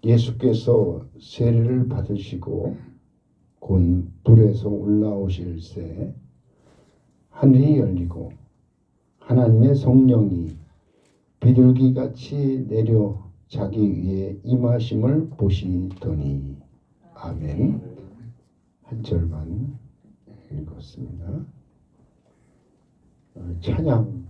예수께서 세례를 받으시고 곧 불에서 올라오실새 하늘이 열리고 하나님의 성령이 비둘기같이 내려 자기 위에 임하심을 보시더니. 아멘. 한 절만 읽었습니다. 찬양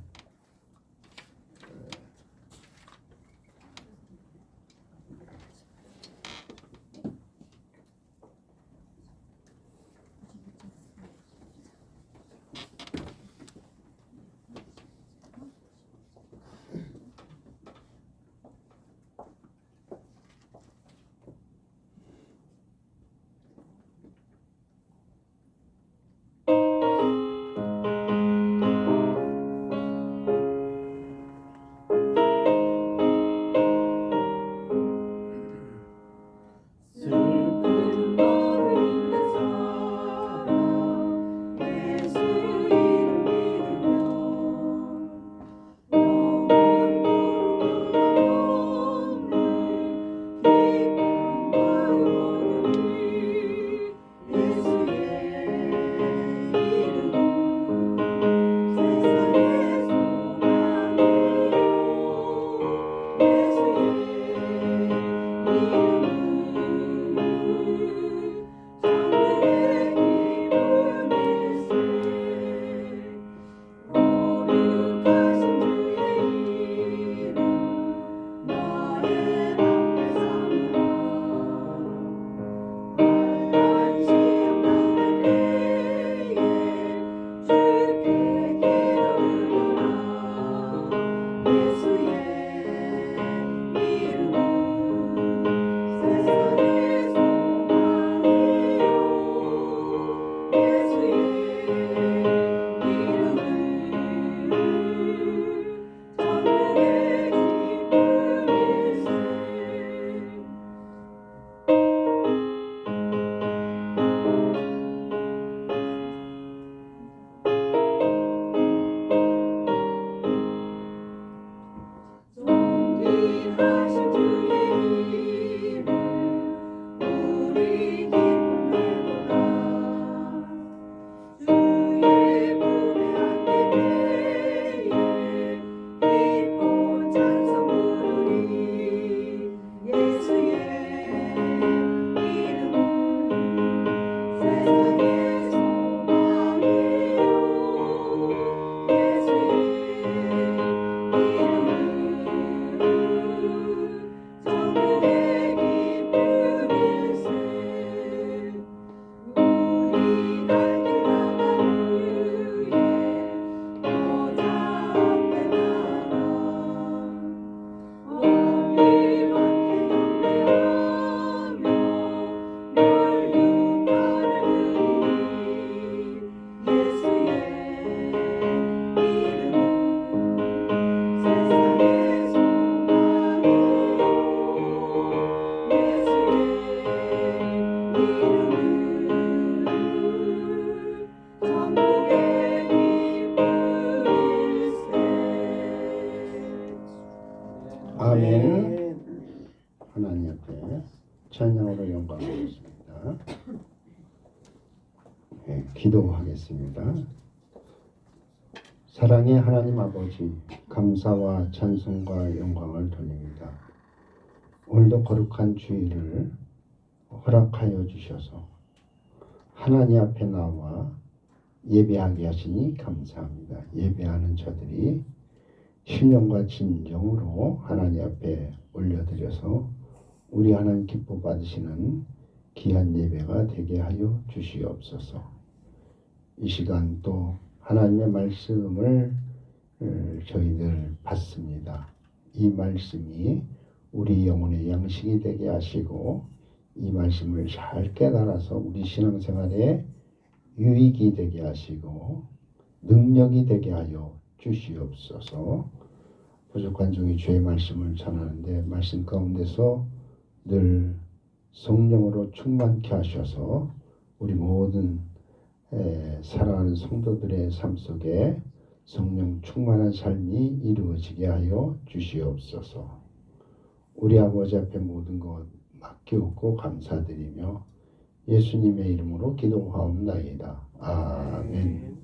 아멘. 하나님 앞에 찬양으로 영광 드리겠습니다. 네, 기도하겠습니다. 사랑의 하나님 아버지, 감사와 찬송과 영광을 돌립니다. 오늘도 거룩한 주일을 허락하여 주셔서 하나님 앞에 나와 예배하게 하시니 감사합니다. 예배하는 저들이 신령과 진정으로 하나님 앞에 올려드려서 우리 하나님 기뻐 받으시는 귀한 예배가 되게 하여 주시옵소서. 이 시간 또 하나님의 말씀을 저희들 받습니다. 이 말씀이 우리 영혼의 양식이 되게 하시고 이 말씀을 잘 깨달아서 우리 신앙생활에 유익이 되게 하시고 능력이 되게 하여 주시옵소서. 부족한 종이 주의 말씀을 전하는데 말씀 가운데서 늘 성령으로 충만케 하셔서 우리 모든 살아가는 성도들의 삶 속에 성령 충만한 삶이 이루어지게 하여 주시옵소서. 우리 아버지 앞에 모든 것 맡기옵고 감사드리며 예수님의 이름으로 기도하옵나이다. 아멘.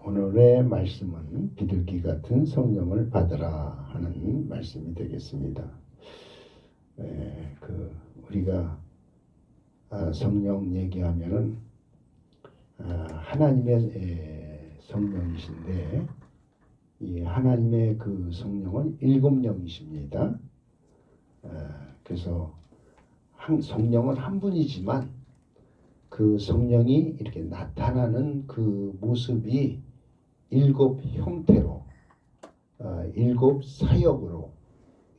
오늘의 말씀은 비둘기 같은 성령을 받으라 하는 말씀이 되겠습니다. 우리가 성령 얘기하면은 하나님의 성령이신데 이 하나님의 그 성령은 7명이십니다. 그래서 성령은 한 분이지만 그 성령이 이렇게 나타나는 그 모습이 7 형태로 7 사역으로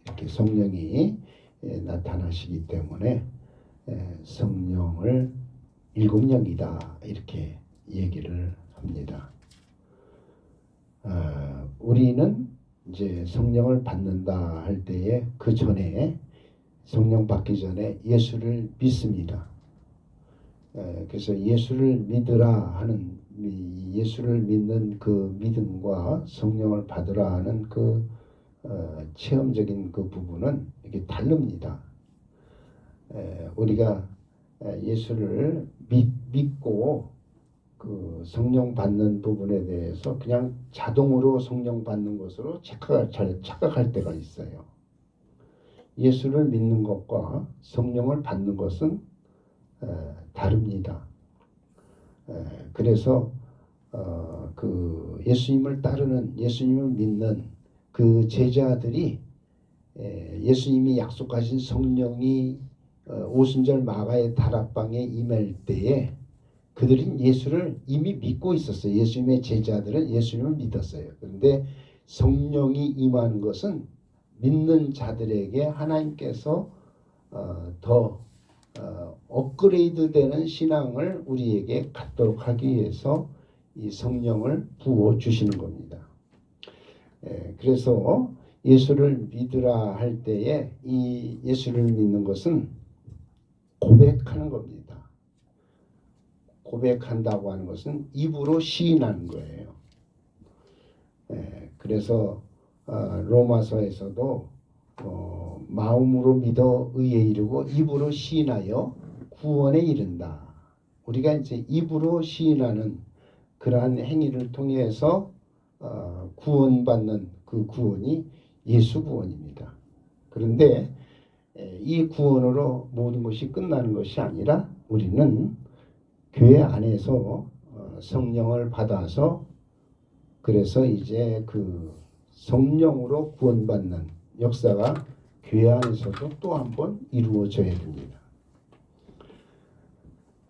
이렇게 성령이 나타나시기 때문에 성령을 7명이다 이렇게 얘기를 합니다. 우리는 이제 성령을 받는다 할 때에 그 전에 성령 받기 전에 예수를 믿습니다. 그래서 예수를 믿으라 하는 예수를 믿는 그 믿음과 성령을 받으라 하는 그 체험적인 그 부분은 이게 다릅니다. 우리가 예수를 믿고 그 성령 받는 부분에 대해서 그냥 자동으로 성령 받는 것으로 착각할 때가 있어요. 예수를 믿는 것과 성령을 받는 것은 다릅니다. 그래서 그 예수님을 따르는 예수님을 믿는 그 제자들이 예수님이 약속하신 성령이 오순절 마가의 다락방에 임할 때에 그들은 예수를 이미 믿고 있었어요. 예수님의 제자들은 예수님을 믿었어요. 그런데 성령이 임하는 것은 믿는 자들에게 하나님께서 더 업그레이드 되는 신앙을 우리에게 갖도록 하기 위해서 이 성령을 부어 주시는 겁니다. 그래서 예수를 믿으라 할 때에 이 예수를 믿는 것은 고백하는 겁니다. 고백한다고 하는 것은 입으로 시인하는 거예요. 그래서 로마서에서도 마음으로 믿어 의에 이르고 입으로 시인하여 구원에 이른다. 우리가 이제 입으로 시인하는 그러한 행위를 통해서 구원받는 그 구원이 예수 구원입니다. 그런데 이 구원으로 모든 것이 끝나는 것이 아니라 우리는 교회 안에서 성령을 받아서 그래서 이제 그 성령으로 구원받는 역사가 교회 안에서도 또 한 번 이루어져야 됩니다.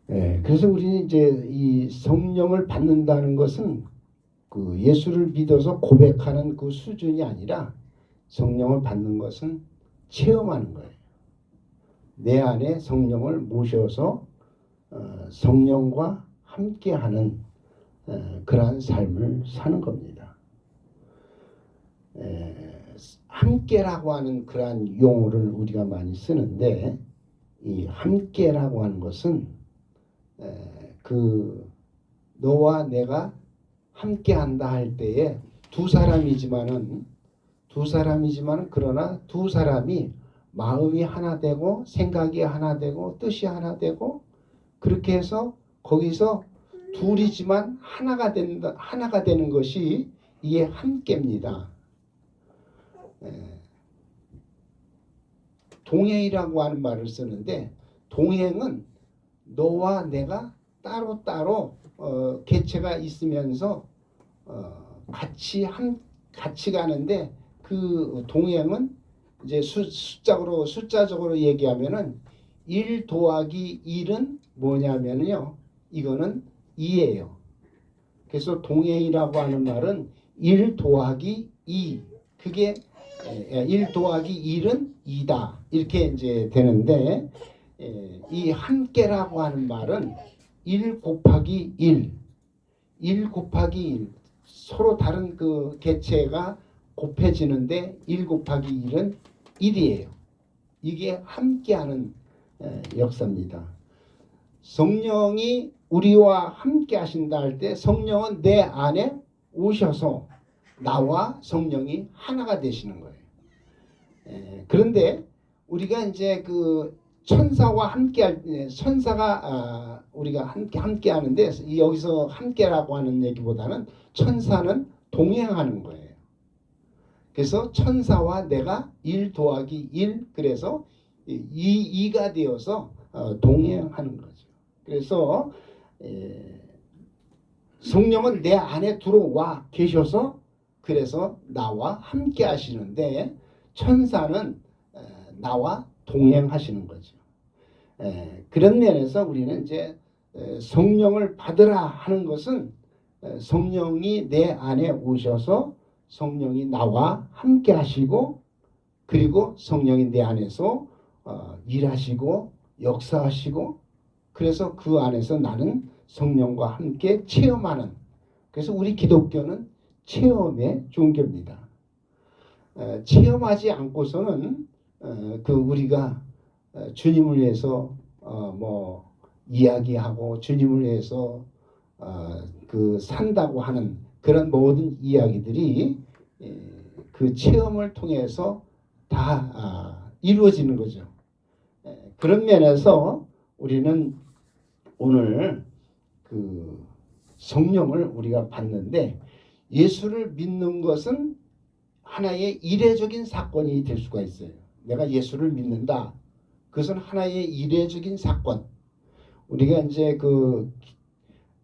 그래서 우리는 이제 이 성령을 받는다는 것은 그 예수를 믿어서 고백하는 그 수준이 아니라 성령을 받는 것은 체험하는 거예요. 내 안에 성령을 모셔서 성령과 함께하는 그러한 삶을 사는 겁니다. 함께라고 하는 그러한 용어를 우리가 많이 쓰는데 이 함께라고 하는 것은 그 너와 내가 함께한다 할 때에 두 사람이지만은 그러나 두 사람이 마음이 하나 되고 생각이 하나 되고 뜻이 하나 되고 그렇게 해서 거기서 둘이지만 하나가 되는 것이 이게 함께입니다. 동행이라고 하는 말을 쓰는데 동행은 너와 내가 따로따로 개체가 있으면서 같이 가는데 그 동행은 이제 숫자적으로 얘기하면은 1 더하기 1은 뭐냐면요. 이거는 2예요. 그래서 동행이라고 하는 말은 1 더하기 2. 그게 1 더하기 1은 2다. 이렇게 이제 되는데 이 함께라고 하는 말은 1 곱하기 1. 1 곱하기 1. 서로 다른 그 개체가 곱해지는데 1 곱하기 1은 1이에요. 이게 함께하는 역사입니다. 성령이 우리와 함께 하신다 할 때 성령은 내 안에 오셔서 나와 성령이 하나가 되시는 거예요. 그런데 우리가 이제 그 천사와 함께할 천사가 우리가 함께 하는데 여기서 함께라고 하는 얘기보다는 천사는 동행하는 거예요. 그래서 천사와 내가 1 더하기 1 그래서 2가 되어서 동행하는 거죠. 그래서 성령은 내 안에 들어와 계셔서 그래서 나와 함께 하시는데 천사는 나와 동행하시는 거죠. 그런 면에서 우리는 이제 성령을 받으라 하는 것은 성령이 내 안에 오셔서 성령이 나와 함께 하시고 그리고 성령이 내 안에서 일하시고 역사하시고 그래서 그 안에서 나는 성령과 함께 체험하는 그래서 우리 기독교는 체험의 종교입니다. 체험하지 않고서는 그 우리가 주님을 위해서 뭐 이야기하고 주님을 위해서 그 산다고 하는 그런 모든 이야기들이 그 체험을 통해서 다 이루어지는 거죠. 그런 면에서 우리는 오늘 그 성령을 우리가 받는데 예수를 믿는 것은 하나의 이례적인 사건이 될 수가 있어요. 내가 예수를 믿는다. 그것은 하나의 이례적인 사건. 우리가 이제 그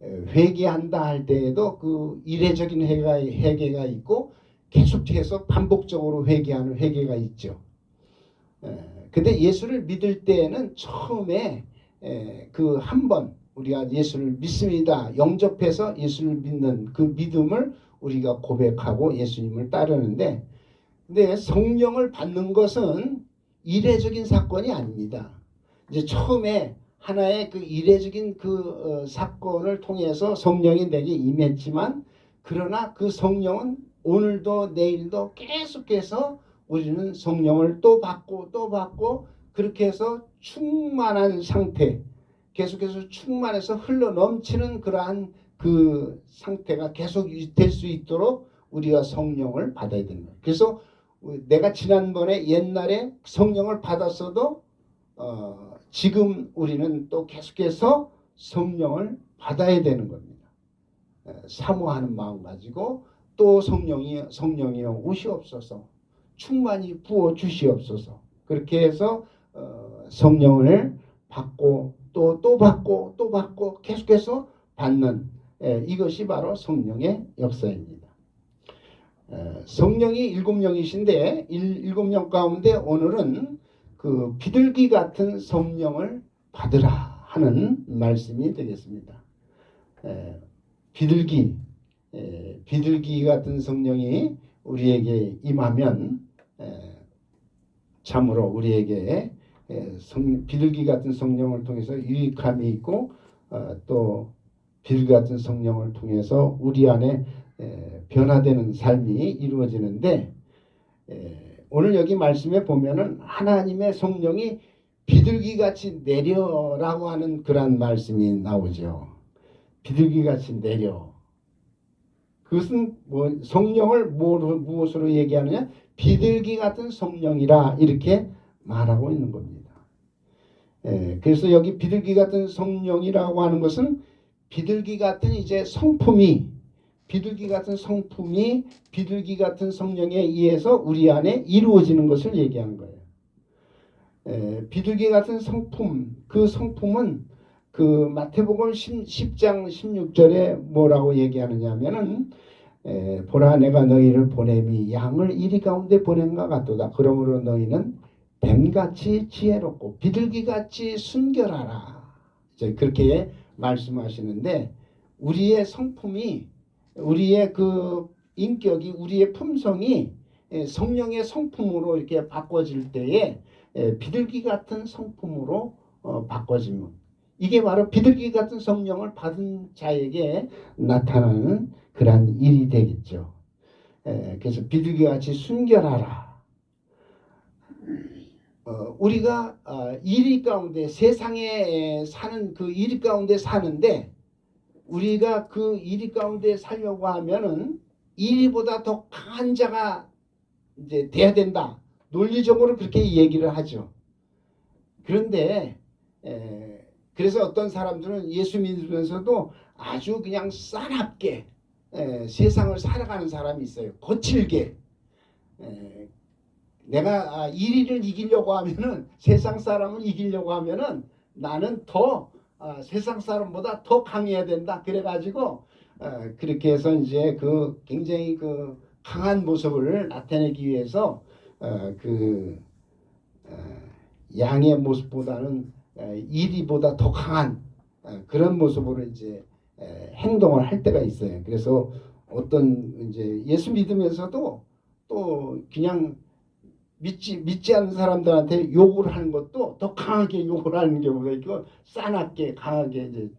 회개한다 할 때에도 그 이례적인 회개가 있고 계속해서 반복적으로 회개하는 회개가 있죠. 근데 예수를 믿을 때에는 처음에 그 한 번 우리가 예수를 믿습니다. 영접해서 예수를 믿는 그 믿음을 우리가 고백하고 예수님을 따르는데 근데 성령을 받는 것은 이례적인 사건이 아닙니다. 이제 처음에 하나의 그 이례적인 그 사건을 통해서 성령이 내게 임했지만 그러나 그 성령은 오늘도 내일도 계속해서 우리는 성령을 또 받고 또 받고 그렇게 해서 충만한 상태 계속해서 충만해서 흘러 넘치는 그러한 그 상태가 계속 될 수 있도록 우리가 성령을 받아야 되는 거예요. 그래서 내가 지난번에 옛날에 성령을 받았어도 지금 우리는 또 계속해서 성령을 받아야 되는 겁니다. 사모하는 마음 가지고 또 성령이여 오시옵소서 충만히 부어 주시옵소서 그렇게 해서 성령을 받고 또 받고 또 받고 계속해서 받는 이것이 바로 성령의 역사입니다. 성령이 7명이신데 7명 가운데 오늘은 그 비둘기 같은 성령을 받으라 하는 말씀이 되겠습니다. 비둘기 같은 성령이 우리에게 임하면 참으로 우리에게 비둘기 같은 성령을 통해서 유익함이 있고 또 비둘기 같은 성령을 통해서 우리 안에 변화되는 삶이 이루어지는데 오늘 여기 말씀에 보면은 하나님의 성령이 비둘기같이 내려라고 하는 그런 말씀이 나오죠. 비둘기같이 내려. 그것은 뭐 성령을 무엇으로 얘기하느냐? 비둘기 같은 성령이라 이렇게 말하고 있는 겁니다. 그래서 여기 비둘기 같은 성령이라고 하는 것은 비둘기 같은 이제 성품이 비둘기 같은 성령에 의해서 우리 안에 이루어지는 것을 얘기하는 거예요. 비둘기 같은 성품, 그 성품은 그 마태복음 10장 16절에 뭐라고 얘기하느냐 하면은 보라 내가 너희를 보냄이 양을 이리 가운데 보냄과 같도다. 그러므로 너희는 뱀같이 지혜롭고 비둘기같이 순결하라. 이제 그렇게 말씀하시는데 우리의 성품이 우리의 그 인격이 우리의 품성이 성령의 성품으로 이렇게 바꿔질 때에 비둘기 같은 성품으로 바꿔지면 이게 바로 비둘기 같은 성령을 받은 자에게 나타나는 그러한 일이 되겠죠. 그래서 비둘기같이 순결하라. 우리가 이리 가운데 세상에 사는 그 이리 가운데 사는데 우리가 그 이리 가운데 살려고 하면은 이리보다 더 강한 자가 이제 돼야 된다. 논리적으로 그렇게 얘기를 하죠. 그런데 그래서 어떤 사람들은 예수 믿으면서도 아주 그냥 싸납게 세상을 살아가는 사람이 있어요. 거칠게. 내가 1위를 이기려고 하면은 세상 사람을 이기려고 하면은 나는 더 세상 사람보다 더 강해야 된다. 그래가지고 그렇게 해서 이제 그 굉장히 그 강한 모습을 나타내기 위해서 그 양의 모습보다는 1위보다 더 강한 그런 모습으로 이제 행동을 할 때가 있어요. 그래서 어떤 이제 예수 믿으면서도 또 그냥 믿지 않는 사람들한테 욕을 하는 것도 더 강하게 욕을 하는 경우가 있고 싸납게 강하게 이제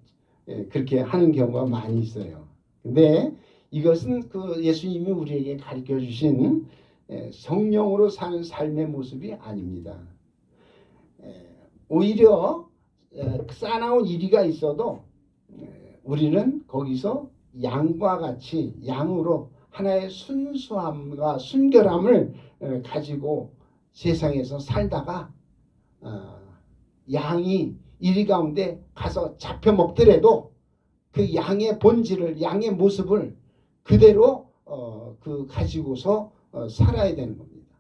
그렇게 하는 경우가 많이 있어요. 근데 이것은 그 예수님이 우리에게 가르쳐 주신 성령으로 사는 삶의 모습이 아닙니다. 오히려 싸나운 이리가 있어도 우리는 거기서 양과 같이 양으로 하나의 순수함과 순결함을 가지고 세상에서 살다가 양이 이리 가운데 가서 잡혀 먹더라도 그 양의 본질을 양의 모습을 그대로 그 가지고서 살아야 되는 겁니다.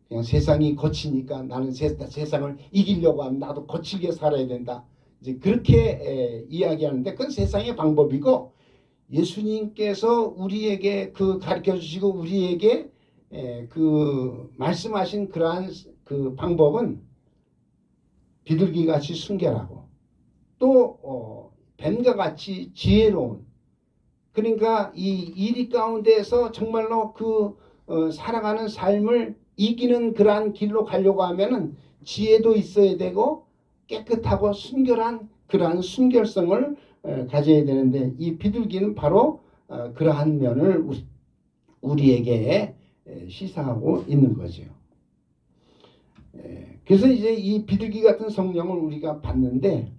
그냥 세상이 거치니까 나는 세상을 이기려고 하면 나도 거칠게 살아야 된다. 이제 그렇게 이야기하는데 그건 세상의 방법이고 예수님께서 우리에게 그 가르쳐 주시고 우리에게 그 말씀하신 그러한 그 방법은 비둘기같이 순결하고 또 뱀과 같이 지혜로운 그러니까 이 이리 가운데에서 정말로 그 살아가는 삶을 이기는 그러한 길로 가려고 하면은 지혜도 있어야 되고 깨끗하고 순결한 그러한 순결성을 가져야 되는데 이 비둘기는 바로 그러한 면을 우리에게 시사하고 있는 거죠. 그래서 이제 이 비둘기 같은 성령을 우리가 받는데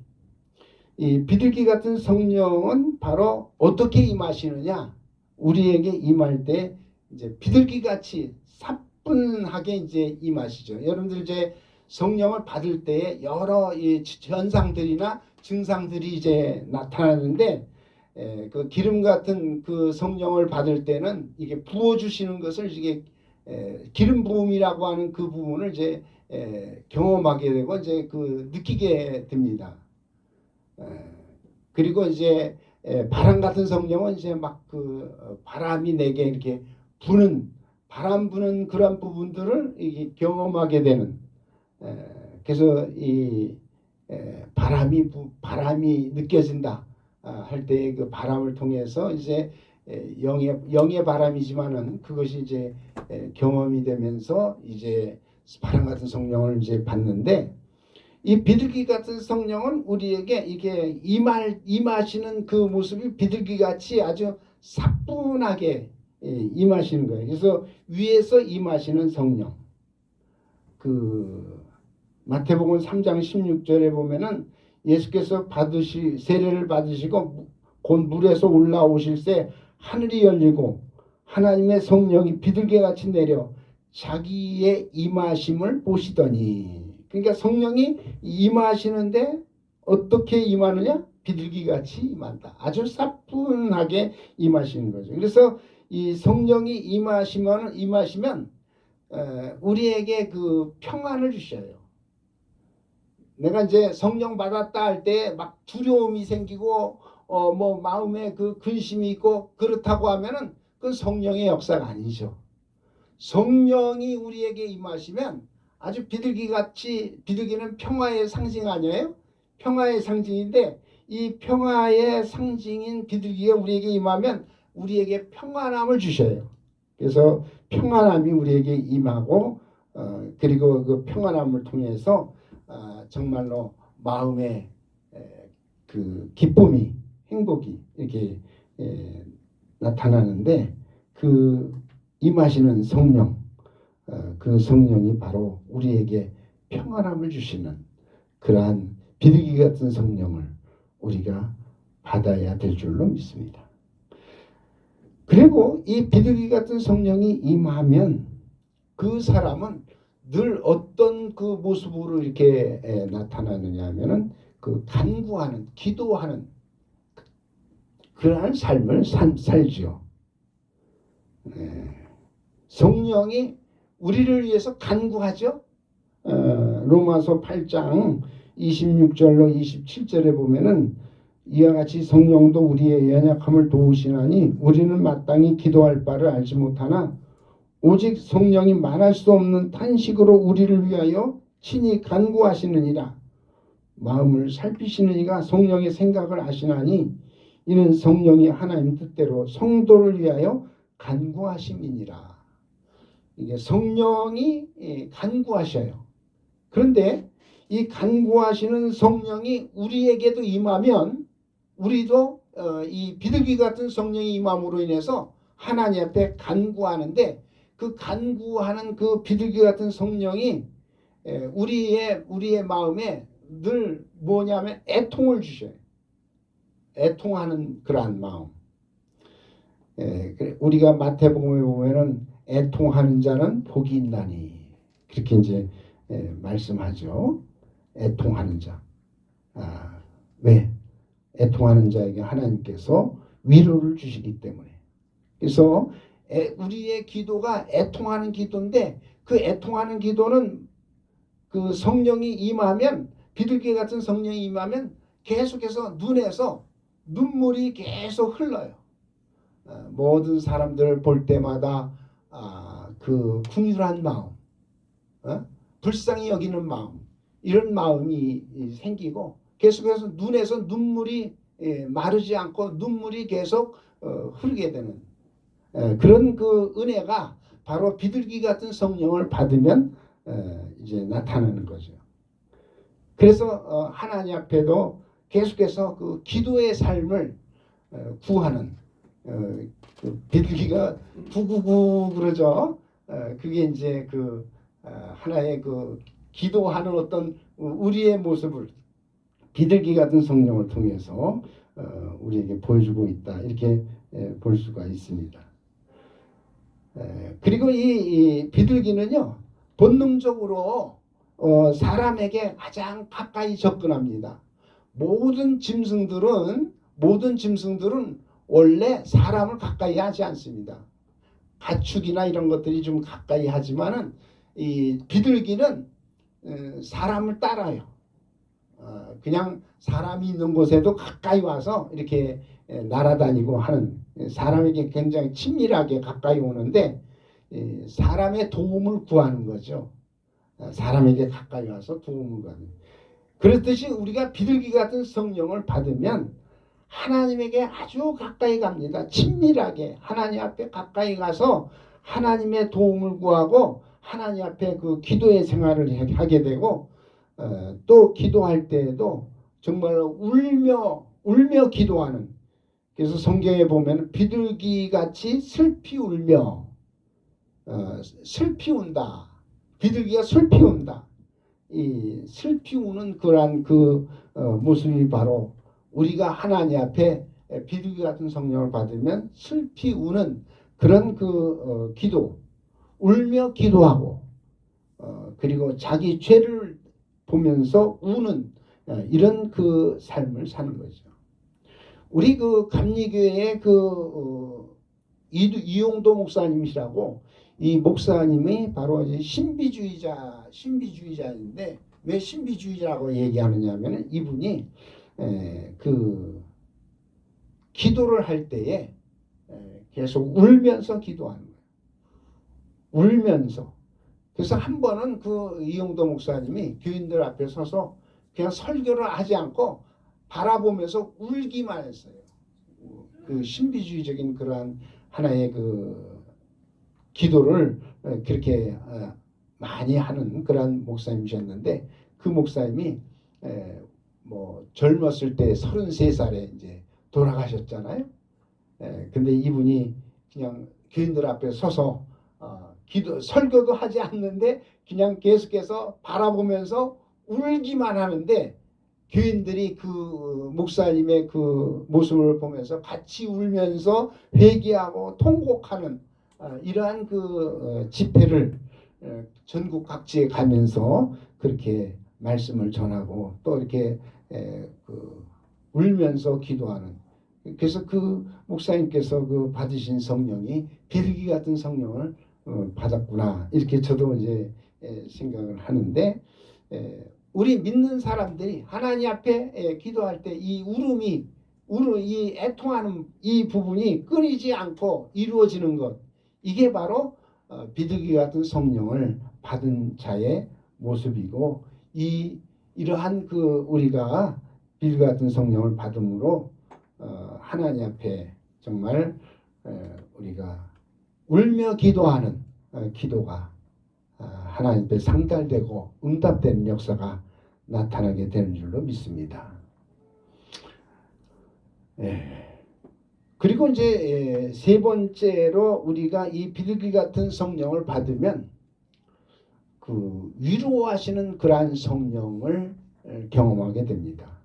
이 비둘기 같은 성령은 바로 어떻게 임하시느냐? 우리에게 임할 때 이제 비둘기 같이 사뿐하게 이제 임하시죠. 여러분들 이제 성령을 받을 때 여러 현상들이나 증상들이 이제 나타나는데 그 기름 같은 그 성령을 받을 때는 이게 부어 주시는 것을 이게 기름 부음이라고 하는 그 부분을 이제 경험하게 되고 이제 그 느끼게 됩니다. 그리고 이제 바람 같은 성령은 이제 막 그 바람이 내게 이렇게 부는 바람 부는 그런 부분들을 이게 경험하게 되는 그래서 이 바람이 느껴진다 할 때 그 바람을 통해서 이제 영의 바람이지만은 그것이 이제 경험이 되면서 이제 바람 같은 성령을 이제 받는데 이 비둘기 같은 성령은 우리에게 이게 임하시는 그 모습이 비둘기 같이 아주 사뿐하게 임하시는 거예요. 그래서 위에서 임하시는 성령. 그 마태복음 3장 16절에 보면은 예수께서 세례를 받으시고 곧 물에서 올라오실새 하늘이 열리고 하나님의 성령이 비둘기 같이 내려 자기의 임하심을 보시더니 그러니까 성령이 임하시는데 어떻게 임하느냐? 비둘기같이 임한다. 아주 사뿐하게 임하시는 거죠. 그래서 이 성령이 임하시면 우리에게 그 평안을 주셔요. 내가 이제 성령 받았다 할 때 막 두려움이 생기고 뭐 마음에 그 근심이 있고 그렇다고 하면은 그건 성령의 역사가 아니죠. 성령이 우리에게 임하시면 아주 비둘기는 평화의 상징 아니에요? 평화의 상징인데 이 평화의 상징인 비둘기가 우리에게 임하면 우리에게 평안함을 주셔요. 그래서 평안함이 우리에게 임하고 그리고 그 평안함을 통해서 정말로 마음의 그 기쁨이 행복이 이렇게 나타나는데 그 임하시는 성령 그 성령이 바로 우리에게 평안함을 주시는 그러한 비둘기 같은 성령을 우리가 받아야 될 줄로 믿습니다. 그리고 이 비둘기 같은 성령이 임하면 그 사람은 늘 어떤 그 모습으로 이렇게 나타나느냐 하면은 그 간구하는, 기도하는 그러한 삶을 살지요. 성령이 우리를 위해서 간구하죠. 로마서 8장 26절로 27절에 보면은 이와 같이 성령도 우리의 연약함을 도우시나니 우리는 마땅히 기도할 바를 알지 못하나 오직 성령이 말할 수 없는 탄식으로 우리를 위하여 친히 간구하시느니라. 마음을 살피시는 이가 성령의 생각을 아시나니 이는 성령이 하나님 뜻대로 성도를 위하여 간구하심이니라. 이게 성령이 간구하셔요. 그런데 이 간구하시는 성령이 우리에게도 임하면 우리도 이 비둘기 같은 성령이 임함으로 인해서 하나님 앞에 간구하는데 그 간구하는 그 비둘기 같은 성령이 우리의 마음에 늘 뭐냐면 애통을 주셔요. 애통하는 그러한 마음. 우리가 마태복음에 보면은 애통하는 자는 복이 있나니 그렇게 이제 말씀하죠. 애통하는 자. 왜? 애통하는 자에게 하나님께서 위로를 주시기 때문에. 그래서 우리의 기도가 애통하는 기도인데 그 애통하는 기도는 그 성령이 임하면 비둘기 같은 성령이 임하면 계속해서 눈에서 눈물이 계속 흘러요. 모든 사람들을 볼 때마다 그 궁휼한 마음, 불쌍히 여기는 마음, 이런 마음이 생기고 계속해서 눈에서 눈물이 마르지 않고 눈물이 계속 흐르게 되는 그런 그 은혜가 바로 비둘기 같은 성령을 받으면 이제 나타나는 거죠. 그래서 하나님 앞에도 계속해서 그 기도의 삶을 구하는 그 비둘기가 구구구 그러죠. 그게 이제 그 하나의 그 기도하는 어떤 우리의 모습을 비둘기 같은 성령을 통해서 우리에게 보여주고 있다 이렇게 볼 수가 있습니다. 그리고 이 비둘기는요 본능적으로 사람에게 가장 가까이 접근합니다. 모든 짐승들은 원래 사람을 가까이 하지 않습니다. 가축이나 이런 것들이 좀 가까이 하지만은 이 비둘기는 사람을 따라요. 그냥 사람이 있는 곳에도 가까이 와서 이렇게 날아다니고 하는 사람에게 굉장히 친밀하게 가까이 오는데 사람의 도움을 구하는 거죠. 사람에게 가까이 와서 도움을 구하는. 그렇듯이 우리가 비둘기 같은 성령을 받으면 하나님에게 아주 가까이 갑니다. 친밀하게 하나님 앞에 가까이 가서 하나님의 도움을 구하고 하나님 앞에 그 기도의 생활을 하게 되고 또 기도할 때에도 정말 울며 기도하는. 그래서 성경에 보면 비둘기 같이 슬피 울며 슬피 운다. 비둘기가 슬피 운다. 이 슬피 우는 그러한 그 모습이 바로 우리가 하나님 앞에 비둘기 같은 성령을 받으면 슬피 우는 그런 그 기도, 울며 기도하고 그리고 자기 죄를 보면서 우는 이런 그 삶을 사는 거죠. 우리 그 감리교회의 그 이용도 목사님이시라고 이 목사님이 바로 이제 신비주의자인데 왜 신비주의자라고 얘기하느냐 하면 이분이 그 기도를 할 때에 계속 울면서 기도하는 거예요. 울면서. 그래서 한 번은 그 이용도 목사님이 교인들 앞에 서서 그냥 설교를 하지 않고 바라보면서 울기만 했어요. 그 신비주의적인 그러한 하나의 그 기도를 그렇게 많이 하는 그런 목사님이셨는데 그 목사님이 뭐 젊었을 때 33살에 이제 돌아가셨잖아요. 근데 이분이 그냥 교인들 앞에 서서 설교도 하지 않는데 그냥 계속해서 바라보면서 울기만 하는데 교인들이 그 목사님의 그 모습을 보면서 같이 울면서 회개하고 통곡하는 이러한 그 집회를 전국 각지에 가면서 그렇게 말씀을 전하고 또 이렇게 울면서 기도하는. 그래서 그 목사님께서 그 받으신 성령이 비둘기 같은 성령을 받았구나, 이렇게 저도 이제 생각을 하는데, 우리 믿는 사람들이 하나님 앞에 기도할 때 이 이 애통하는 이 부분이 끊이지 않고 이루어지는 것, 이게 바로 비둘기 같은 성령을 받은 자의 모습이고, 이러한 우리가 비둘기 같은 성령을 받음으로 하나님 앞에 정말 우리가 울며 기도하는 기도가 하나님 앞에 상달되고 응답되는 역사가 나타나게 되는 줄로 믿습니다. 그리고 이제 세 번째로 우리가 이 비둘기 같은 성령을 받으면 그 위로하시는 그러한 성령을 경험하게 됩니다.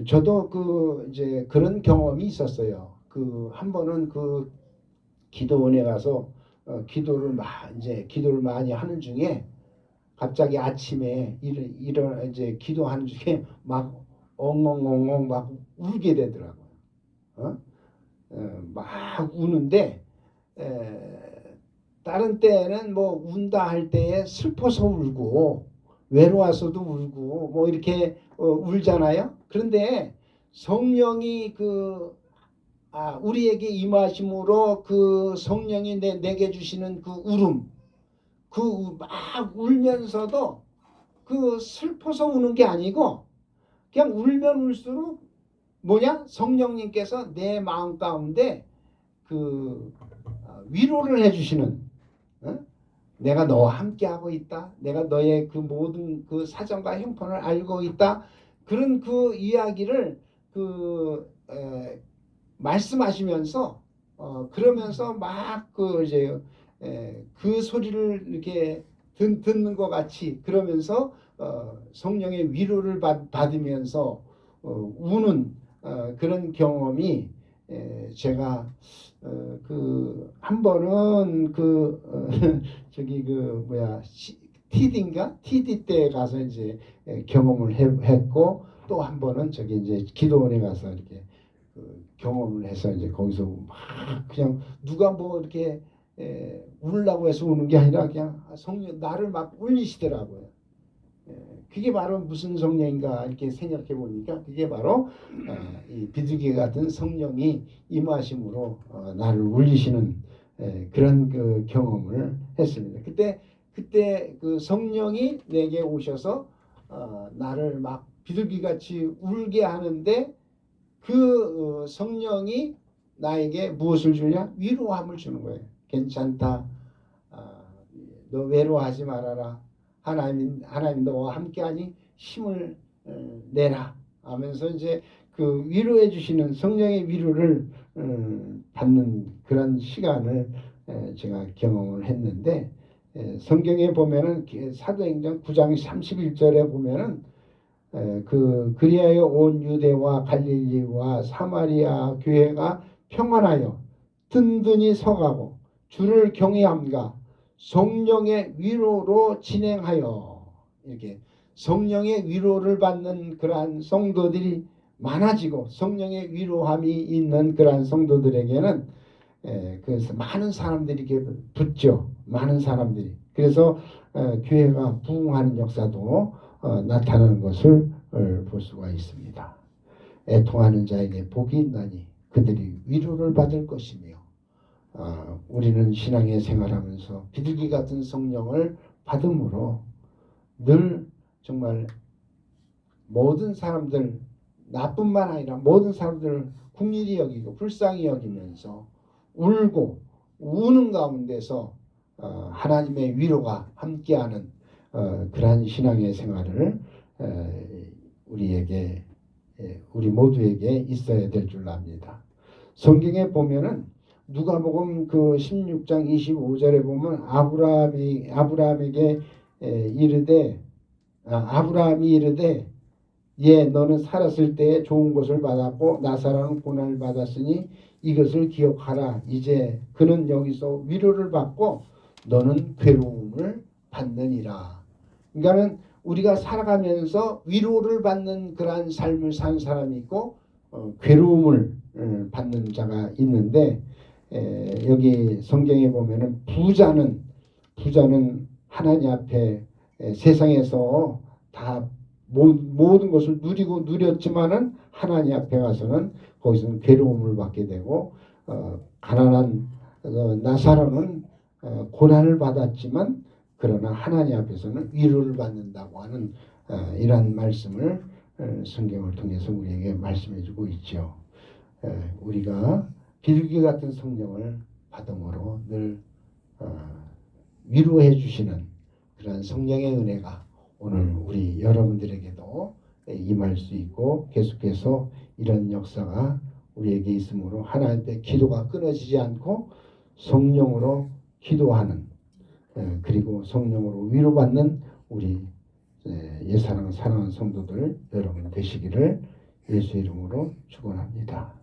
저도 이제 그런 경험이 있었어요. 한 번은 기도원에 가서 기도를 많이 하는 중에 갑자기 아침에 이제 기도하는 중에 막 엉엉엉엉 막 울게 되더라고요. 막 우는데 다른 때는 뭐 운다 할 때에 슬퍼서 울고 외로워서도 울고 뭐 이렇게 울잖아요. 그런데 성령이 우리에게 임하심으로 그 성령이 내게 주시는 그 울음, 막 울면서도 슬퍼서 우는 게 아니고 그냥 울면 울수록 성령님께서 내 마음 가운데 위로를 해주시는, 내가 너와 함께 하고 있다, 내가 너의 모든 사정과 형편을 알고 있다, 그런 이야기를 말씀하시면서 그러면서 막 이제 소리를 이렇게 듣는 것 같이 그러면서 성령의 위로를 받으면서 우는 그런 경험이, 제가 한 번은 저기 TD 때 가서 이제 경험을 했고, 또 한 번은 저기 이제 기도원에 가서 이렇게 경험을 해서 이제 거기서 막 그냥 누가 뭐 이렇게 울라고 해서 우는 게 아니라 그냥 성령 나를 막 울리시더라고요. 그게 바로 무슨 성령인가 이렇게 생각해 보니까 그게 바로 이 비둘기 같은 성령이 임하심으로 나를 울리시는 그런 경험을 했습니다. 그때 성령이 내게 오셔서 나를 막 비둘기같이 울게 하는데, 성령이 나에게 무엇을 주냐? 위로함을 주는 거예요. 괜찮다. 너 외로워하지 말아라. 하나님 너와 함께하니 힘을 내라 하면서 이제 위로해 주시는 성령의 위로를 받는 그런 시간을 제가 경험을 했는데, 성경에 보면은 사도행전 9장 31절에 보면은 그리하여 온 유대와 갈릴리와 사마리아 교회가 평안하여 든든히 서가고 주를 경외함과 성령의 위로로 진행하여, 이렇게 성령의 위로를 받는 그러한 성도들이 많아지고 성령의 위로함이 있는 그러한 성도들에게는 그래서 많은 사람들이 이렇게 붙죠. 많은 사람들이. 그래서 교회가 부흥하는 역사도 나타나는 것을 볼 수가 있습니다. 애통하는 자에게 복이 있나니 그들이 위로를 받을 것이며, 우리는 신앙의 생활하면서 비둘기 같은 성령을 받음으로 늘 정말 모든 사람들, 나뿐만 아니라 모든 사람들을 긍휼히 여기고 불쌍히 여기면서 울고 우는 가운데서 하나님의 위로가 함께하는 그러한 신앙의 생활을 우리 모두에게 있어야 될 줄 압니다. 성경에 보면은 누가복음 16장 25절에 보면 아브라함이 이르되 너는 살았을 때 좋은 것을 받았고 나사로는 고난을 받았으니 이것을 기억하라. 이제 그는 여기서 위로를 받고 너는 괴로움을 받느니라. 그러니까는 우리가 살아가면서 위로를 받는 그러한 삶을 산 사람이 있고 괴로움을 받는 자가 있는데 여기 성경에 보면은 부자는 하나님 앞에 세상에서 다 모든 것을 누리고 누렸지만은 하나님 앞에 가서는 거기서는 괴로움을 받게 되고 가난한 나사로는 고난을 받았지만 그러나 하나님 앞에서는 위로를 받는다고 하는 이러한 말씀을 성경을 통해서 우리에게 말씀해주고 있죠. 우리가 비둘기 같은 성령을 받음으로 늘 위로해 주시는 그런 성령의 은혜가 오늘 우리 여러분들에게도 임할 수 있고 계속해서 이런 역사가 우리에게 있으므로 하나님께 기도가 끊어지지 않고 성령으로 기도하는 그리고 성령으로 위로받는 우리 예사랑 사랑하는 성도들 여러분 되시기를 예수 이름으로 축원합니다.